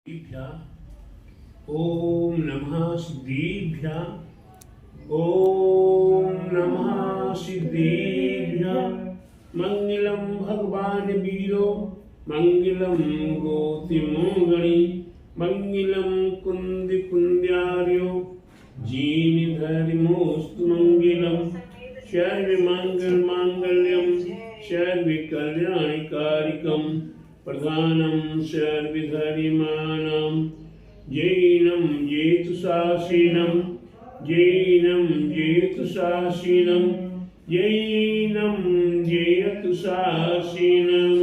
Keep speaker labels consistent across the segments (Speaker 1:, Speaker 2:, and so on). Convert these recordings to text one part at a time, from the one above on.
Speaker 1: ओम नमः सिद्धेभ्यः। ओम नमः सिद्धेभ्यः। मंगलम भगवान वीरो मंगलम गोतिमोगणी मंगलम कुंद कुंद्यार्यो जीन धर्मोस्तु मंगलम सर्व मंगल मांगल्यम सर्व कल्याणकारिकम प्रधानम सर्वधर्माणां जैनं जेतुशासीनं जैनं जेतुशासीनं जैनं जेतुशासीनं।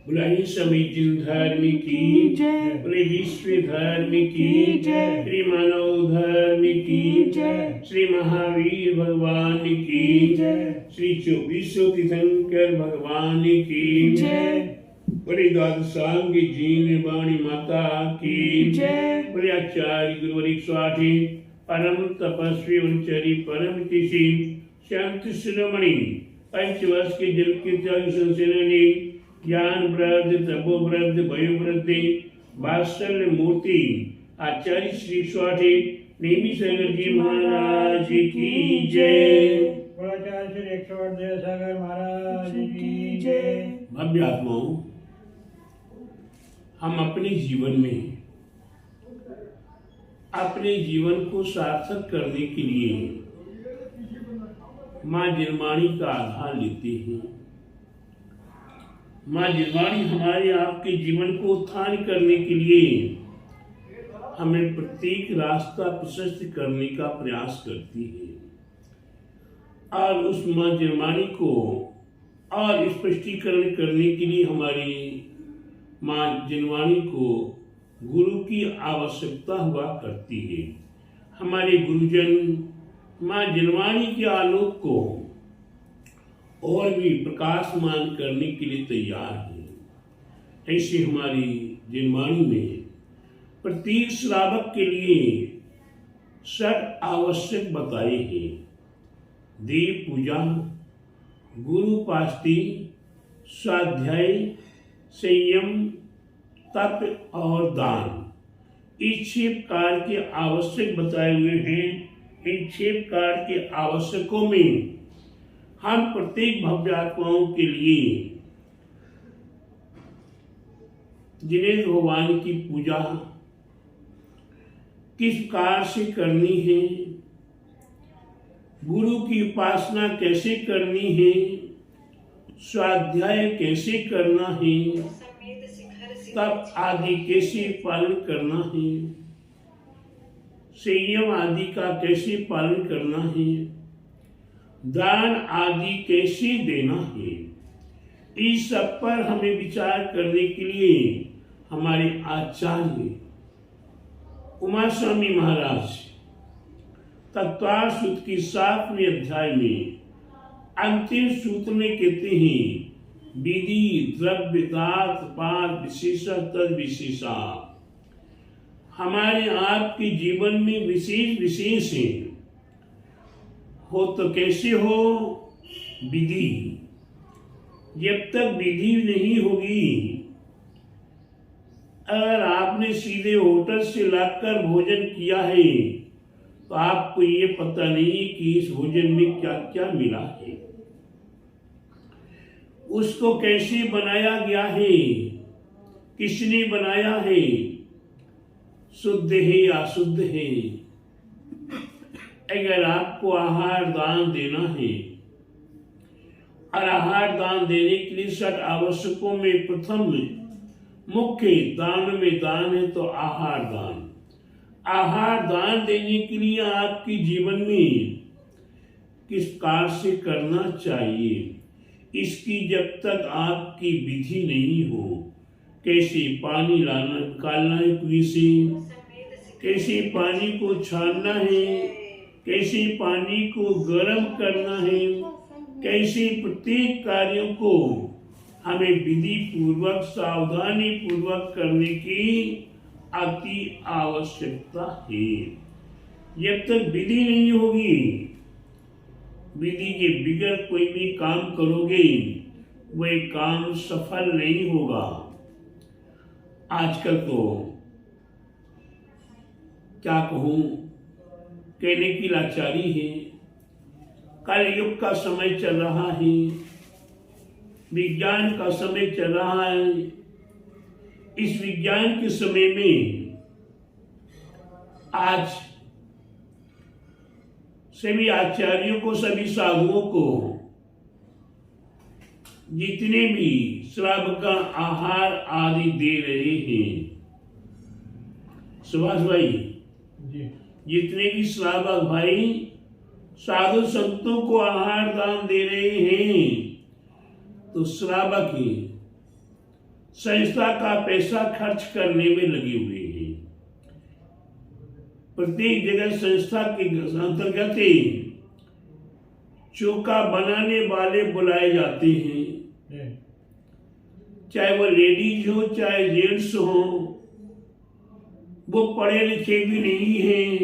Speaker 1: बोले समीचीन धर्म की जय, बोले विश्व धर्म की जय, श्री मानव धर्म की जय, श्री महावीर भगवान की जय, श्री चौबीसों तीर्थंकर भगवान की जय, बोले द्वादशांगी जीन वाणी माता की जय, बोले आचार्य गुरुवरिक स्वाठी परम तपस्वी उनचरी परम तिशी शांति शिरोमणि पंचवर्ष के जल के त्याग संसेनानी ज्ञान वृद्ध तपो वृद्ध भयो वृद्धि वात्सल्य मूर्ति आचार्य श्री स्वाठी नेमी सागर जी महाराज की जय।
Speaker 2: आचार्य श्री 108 सागर महाराज की जय।
Speaker 1: भव्य आत्माओं, हम अपने जीवन को सार्थक करने के लिए माँ जिनवाणी का आधार लेते हैं। माँ जिनवाणी हमारे आपके जीवन को उत्थान करने के लिए हमें प्रत्येक रास्ता प्रशस्त करने का प्रयास करती है और उस माँ जिनवाणी को और स्पष्टीकरण करने के लिए हमारी माँ जिनवाणी को गुरु की आवश्यकता हुआ करती है। हमारे गुरुजन माँ जिनवाणी के आलोक को और भी प्रकाशमान करने के लिए तैयार है। ऐसे हमारी जिनवाणी में प्रत्येक श्रावक के लिए षट आवश्यक बताए हैं। देव पूजा, गुरु पास्ती, स्वाध्याय, संयम, तप और दान, इस 6 प्रकार के आवश्यक बताए हुए हैं। इन 6 प्रकार के आवश्यकों में हम प्रत्येक भव्य आत्माओं के लिए जिन्हें भगवान की पूजा किस प्रकार से करनी है, गुरु की उपासना कैसे करनी है, स्वाध्याय कैसे करना है, तप आदि कैसे पालन करना है, संयम आदि का कैसे पालन करना है, दान आदि कैसे देना है, इस सब पर हमें विचार करने के लिए हमारे आचार्य उमा स्वामी महाराज तत्वार सूत्र की 7वें अध्याय में अंतिम सूत्र में कहते हैं, विधि द्रव्य दात पाद विशेषा तद विशेषा। हमारे आपके जीवन में विशेष है हो तो कैसे हो? विधि। जब तक विधि नहीं होगी, अगर आपने सीधे होटल से लाकर भोजन किया है तो आपको ये पता नहीं कि इस भोजन में क्या क्या मिला है, उसको कैसे बनाया गया है, किसने बनाया है, शुद्ध है या अशुद्ध है। अगर आपको आहार दान देना है और आहार दान देने के लिए 6 आवश्यकों में प्रथम मुख्य दान में दान है, तो आहार दान। आहार दान देने के लिए आपके जीवन में किस प्रकार से करना चाहिए, इसकी जब तक आपकी विधि नहीं हो, कैसे पानी लाना निकालना है कुएं से, कैसे पानी को छानना है, कैसे पानी को गर्म करना है, कैसे प्रत्येक कार्यों को हमें विधि पूर्वक सावधानी पूर्वक करने की अति आवश्यकता है। जब तक विधि नहीं होगी, विधि के बिगड़ कोई भी काम करोगे वह काम सफल नहीं होगा। आजकल तो क्या कहूं, कहने की लाचारी है। कल युग का समय चल रहा है, विज्ञान का समय चल रहा है। इस विज्ञान के समय में आज सभी आचार्यों को, सभी साधुओं को जितने भी श्राव का आहार आदि दे रहे हैं, सुभाष भाई
Speaker 2: जी,
Speaker 1: जितने भी श्रावक भाई साधु संतों को आहार दान दे रहे हैं, तो श्रावक ही संस्था का पैसा खर्च करने में लगे हुए हैं। प्रत्येक जगह संस्था के अंतर्गत चोखा बनाने वाले बुलाए जाते हैं, चाहे वो लेडीज हो चाहे जेंट्स हो। वो पढ़े लिखे भी नहीं हैं,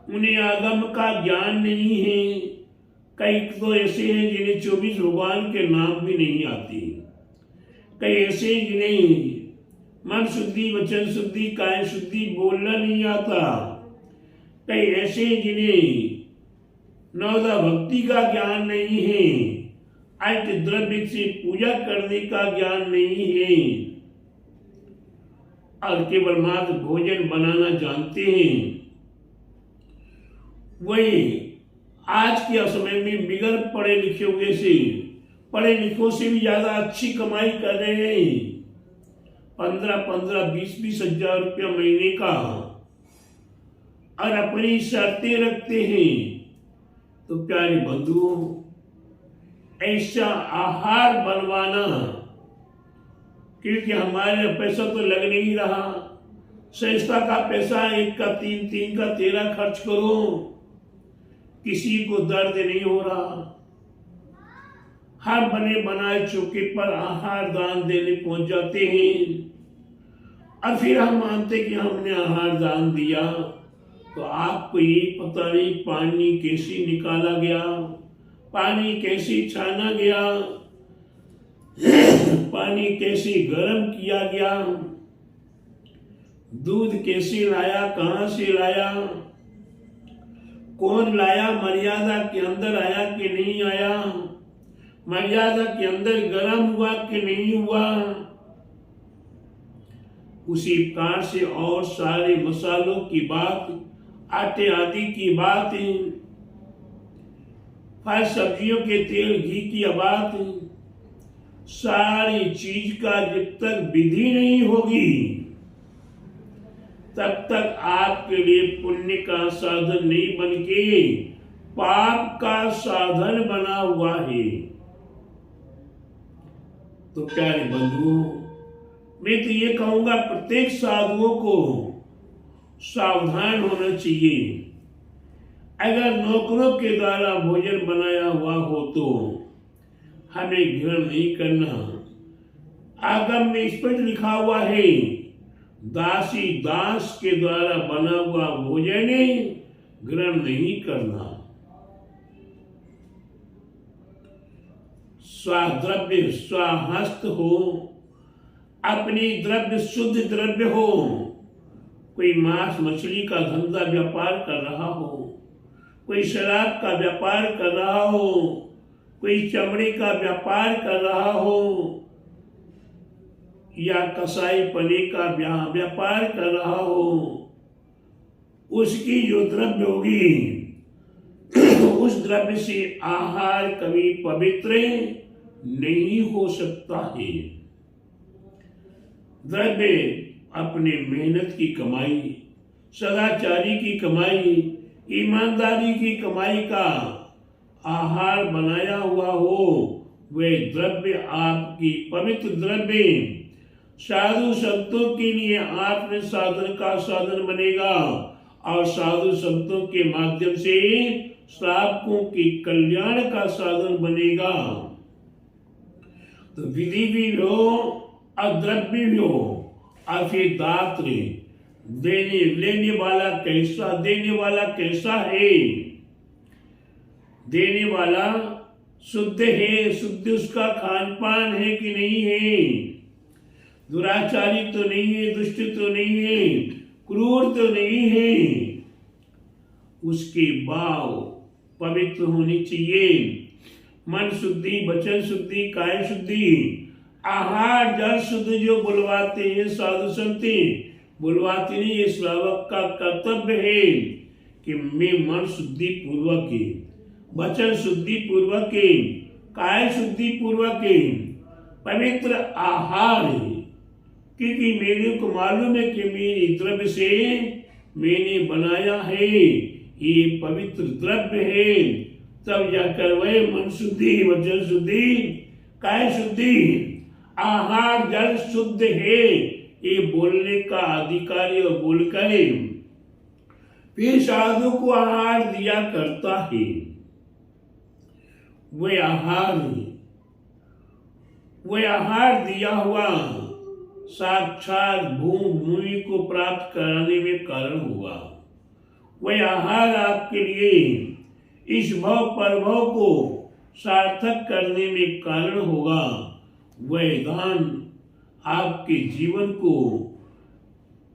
Speaker 1: उन्हें आगम का ज्ञान नहीं है। कई तो ऐसे हैं जिन्हें 24 भगवान के नाम भी नहीं आते। कई ऐसे जिन्हें मन शुद्धि, वचन शुद्धि, काया शुद्धि बोलना नहीं आता। कई ऐसे जिन्हें नवदा भक्ति का ज्ञान नहीं है, अष्ट द्रव्य से पूजा करने का ज्ञान नहीं है, और केवल मात्र भोजन बनाना जानते हैं। वही आज के समय में बिगड़ पढ़े लिखे हुए से, पढ़े लिखों से भी ज्यादा अच्छी कमाई कर रहे हैं। 15-15, 20-20 हजार रुपया महीने का, और अपनी शर्तें रखते हैं। तो प्यारे बंधुओं, ऐसा आहार बनवाना, क्योंकि हमारे पैसा तो लग नहीं रहा। संस्था का पैसा 1 का 3, 3 का 13 खर्च करो, किसी को दर्द नहीं हो रहा। हर बने बनाए चौके पर आहार दान देने पहुंच जाते हैं, और फिर हम मानते कि हमने आहार दान दिया। तो आपको ये पता नहीं पानी कैसे निकाला गया, पानी कैसे छाना गया, पानी कैसे गर्म किया गया, दूध कैसे लाया, कहां से लाया, कौन लाया, मर्यादा के अंदर आया कि नहीं आया, मर्यादा के अंदर गर्म हुआ कि नहीं हुआ। उसी प्रकार से और सारे मसालों की बात, आटे आदि की बात, फल सब्जियों के तेल घी की बात, सारी चीज का जब तक विधि नहीं होगी तब तक आपके लिए पुण्य का साधन नहीं बन के पाप का साधन बना हुआ है। तो प्यारे बंधुओं, मैं तो ये कहूंगा प्रत्येक साधुओं को सावधान होना चाहिए। अगर नौकरों के द्वारा भोजन बनाया हुआ हो तो हमें घृण नहीं करना। आगम में स्पष्ट लिखा हुआ है, दासी दास के द्वारा बना हुआ भोजन ग्रहण नहीं करना। स्वद्रव्य स्वहस्त हो, अपनी द्रव्य शुद्ध द्रव्य हो। कोई मांस मछली का धंधा व्यापार कर रहा हो, कोई शराब का व्यापार कर रहा हो, कोई चमड़े का व्यापार कर रहा हो, या कसाई पने का व्यापार कर रहा हो, उसकी जो द्रव्य होगी उस द्रव्य से आहार कभी पवित्र नहीं हो सकता है। द्रव्य अपने मेहनत की कमाई, सदाचारी की कमाई, ईमानदारी की कमाई का आहार बनाया हुआ हो, वे द्रव्य आपकी पवित्र द्रव्य साधु संतों के लिए आपने साधन का साधन बनेगा, और साधु संतों के माध्यम से श्रावकों के कल्याण का साधन बनेगा। तो विधि भी हो और द्रव्य भी हो, और फिर दात्र देने वाला कैसा है। देने वाला शुद्ध है, शुद्ध उसका खान पान है कि नहीं है। दुराचारी तो नहीं है, दुष्ट तो नहीं है, क्रूर तो नहीं है। उसके भाव पवित्र होनी चाहिए। मन शुद्धि, वचन शुद्धि, काया शुद्धि, आहार जल शुद्ध जो बुलवाते हैं साधु संत, बुलवाते नहीं, ये श्रावक का कर्तव्य है कि मैं मन शुद्धि पूर्वक, वचन शुद्धि पूर्वक, काय शुद्धि पूर्वक पवित्र आहार है। क्योंकि मेरे को मालूम है कि मेरे द्रव्य से मैंने बनाया है, ये पवित्र द्रव्य है। तब जाकर वह मन शुद्धि, वचन शुद्धि, काय शुद्धि, आहार जल शुद्ध है, ये बोलने का अधिकारी और बोलकर फिर साधु को आहार दिया करता है। वह आहार दिया हुआ साक्षात भूमि को प्राप्त कराने में कारण हुआ। वह आहार आपके लिए इस भव परभव को सार्थक करने में कारण होगा। वह दान आपके जीवन को,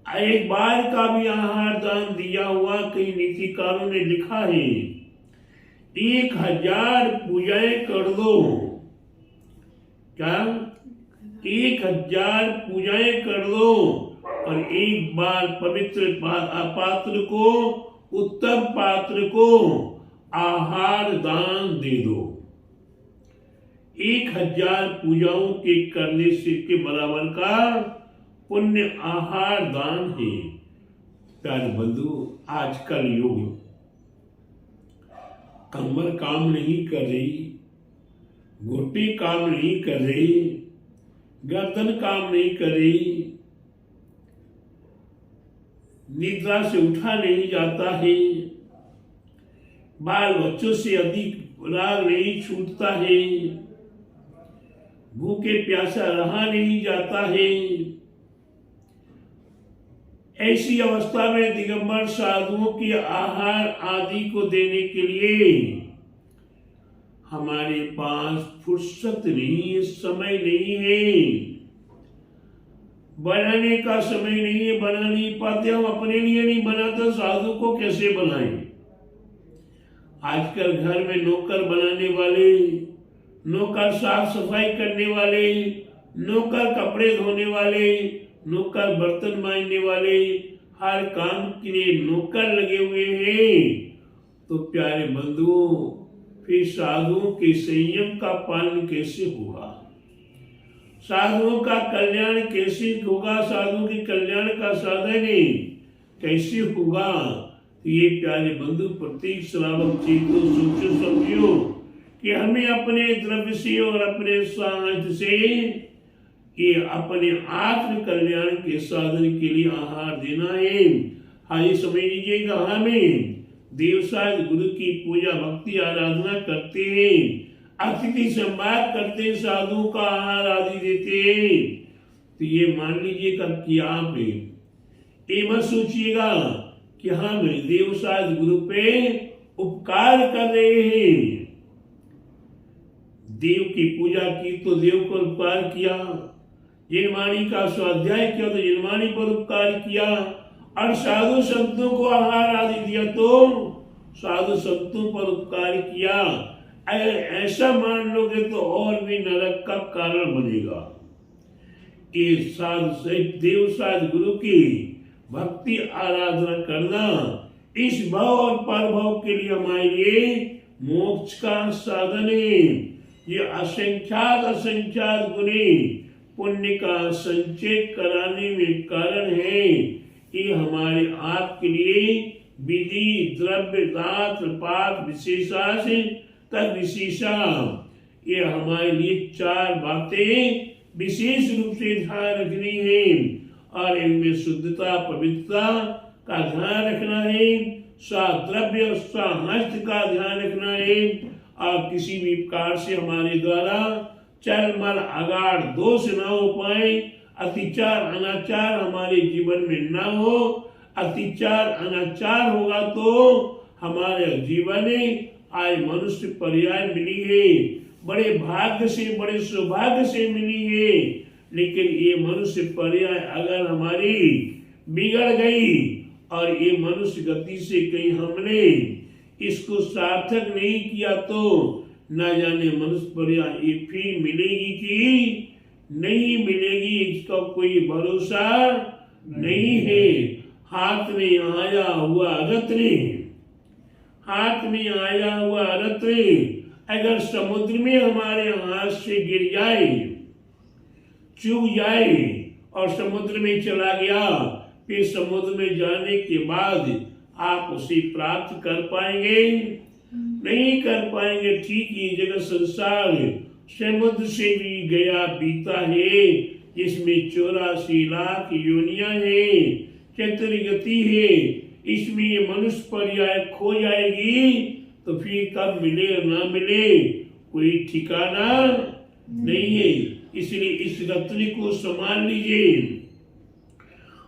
Speaker 1: एक बार का भी आहार दान दिया हुआ, कई नीतिकारों ने लिखा है 1000 पूजाएं कर दो। क्या 1000 पूजाएं कर दो और एक बार पवित्र पात्र को, उत्तम पात्र को आहार दान दे दो। 1000 पूजाओं के करने से के बराबर का पुण्य आहार दान है। प्यारे बंधु, आजकल युग कमर काम नहीं कर रही, घुट्टी काम नहीं कर रही, गर्दन काम नहीं कर रही, निद्रा से उठा नहीं जाता है, बाल बच्चों से अधिक राग नहीं छूटता है, भूखे प्यासा रहा नहीं जाता है। ऐसी अवस्था में दिगंबर साधुओं की आहार आदि को देने के लिए हमारे पास फुर्सत नहीं है, समय नहीं है, बनाने का समय नहीं है, बना नहीं पाते। हम अपने लिए नहीं बनाते, साधु को कैसे बनाएं? आजकल घर में नौकर बनाने वाले, नौकर साफ सफाई करने वाले, नौकर कपड़े धोने वाले, नौकर बर्तन मांजने वाले, हर काम के लिए नौकर लगे हुए हैं। तो प्यारे बंधुओं, फिर साधुओं के संयम का पालन कैसे होगा? साधुओं का कल्याण कैसे होगा? साधुओं के कल्याण का साधन कैसे होगा? तो ये प्यारे बंधु, प्रत्येक श्रावक जी को सोचो समझो कि हमें अपने द्रव्य से और अपने सामर्थ्य से ये अपने आत्म कल्याण के साधन के लिए आहार देना है। हाँ, ये समझ लीजिएगा, हमें देवसाज गुरु की पूजा भक्ति आराधना करते हैं, अतिथि संवाद करते हैं, साधु का आहार आदि देते हैं। तो ये मान लीजिएगा कि आप ये मत सोचिएगा कि हम देवसाज गुरु पे उपकार कर रहे हैं। देव की पूजा की तो देव को उपकार किया, जिनवाणी का स्वाध्याय किया तो जिनवाणी पर उपकार किया, और साधु संतों को आहार आदि दिया तो साधु संतों पर उपकार किया। अगर ऐसा मान लोगे तो और भी नरक का कारण बनेगा। ये देवसाज गुरु की भक्ति आराधना करना इस भव और परभव के लिए हमारे लिए मोक्ष का साधन है। ये असंख्यात गुने पुण्य का संचय कराने में कारण है। ये हमारे आपके लिए विधि, द्रव्य, दात्र, पाठ, विशेषा से तद विशेषा, ये हमारे लिए 4 बातें विशेष रूप से ध्यान रखनी है। और इनमें शुद्धता, पवित्रता का ध्यान रखना है, द्रव्य हस्त का ध्यान रखना है, और किसी भी प्रकार से हमारे द्वारा चल मल अगाड़ दोष न हो पाए, अतिचार अनाचार हमारे जीवन में न हो। अतिचार अनाचार होगा तो हमारे जीवन में आए मनुष्य पर्याय मिली है, बड़े भाग्य से, बड़े सौभाग्य से मिली है। लेकिन ये मनुष्य पर्याय अगर हमारी बिगड़ गई और ये मनुष्य गति से कहीं हमने इसको सार्थक नहीं किया तो न जाने मनुष्य पर्याय ये फिर मिलेगी कि नहीं मिलेगी, इसका कोई भरोसा नहीं है। हाथ में आया हुआ रत्न, हाथ में आया हुआ रत्न अगर समुद्र में हमारे हाथ से गिर जाए, चूक जाए और समुद्र में चला गया, फिर समुद्र में जाने के बाद आप उसे प्राप्त कर पाएंगे? नहीं कर पाएंगे। ठीक ये जगत संसार समुद्र से भी गया बीता है, जिसमें 84 लाख योनियां है, चतुर गति है, इसमें ये मनुष्य पर्याय खो जाएगी तो फिर कब मिले और ना मिले कोई ठिकाना नहीं है। इसलिए इस रत्न को संभाल लीजिए,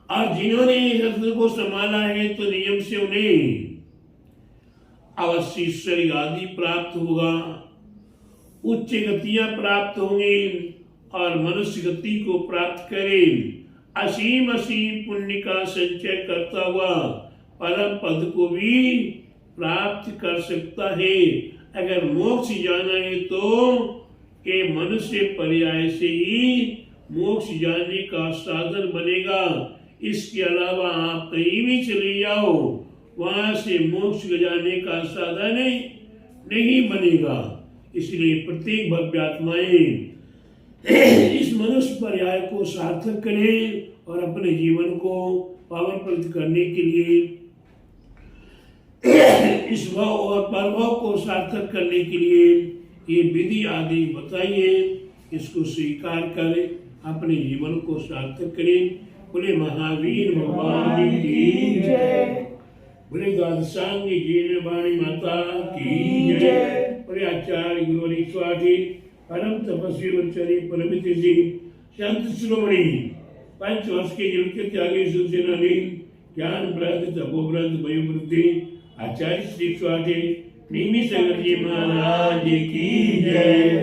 Speaker 1: और जिन्होंने इस रत्न को संभाला है तो नियम से उन्हें अवश्य ईश्वर आदि प्राप्त होगा, उच्च गतियां प्राप्त होंगी और मनुष्य गति को प्राप्त करें। असीम असीम पुण्य का संचय करता हुआ परम पद को भी प्राप्त कर सकता है। अगर मोक्ष जाना है तो ये मनुष्य पर्याय से ही मोक्ष जाने का साधन बनेगा। इसके अलावा आप कहीं भी चले जाओ, वहां से मोक्ष जाने का साधन नहीं बनेगा। इसलिए प्रत्येक भव्यात्माएं इस मनुष्य पर्याय को सार्थक करें और अपने जीवन को पावनप्रद करने के लिए इस भाव और प्रभाव को सार्थक करने के लिए ये विधि आदि बताइए, इसको स्वीकार करें, अपने जीवन को सार्थक करें। बोले महावीर भगवान की जय, बोले द्वादशांगी जीवन वाणी माता की जय, बोले आचार्य गुरु स्वामी परम तपस्वी वंचरी परमित जी संत शिरोमणि पंचवर्ष के जीवन के त्यागी सुसेनानी ज्ञान व्रत तपोव्रत वयोवृद्धि आचार्य श्री स्वामी निमि सागर जी महाराज की जय,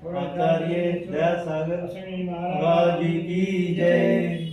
Speaker 2: आचार्य दया सागर महाराज की जय।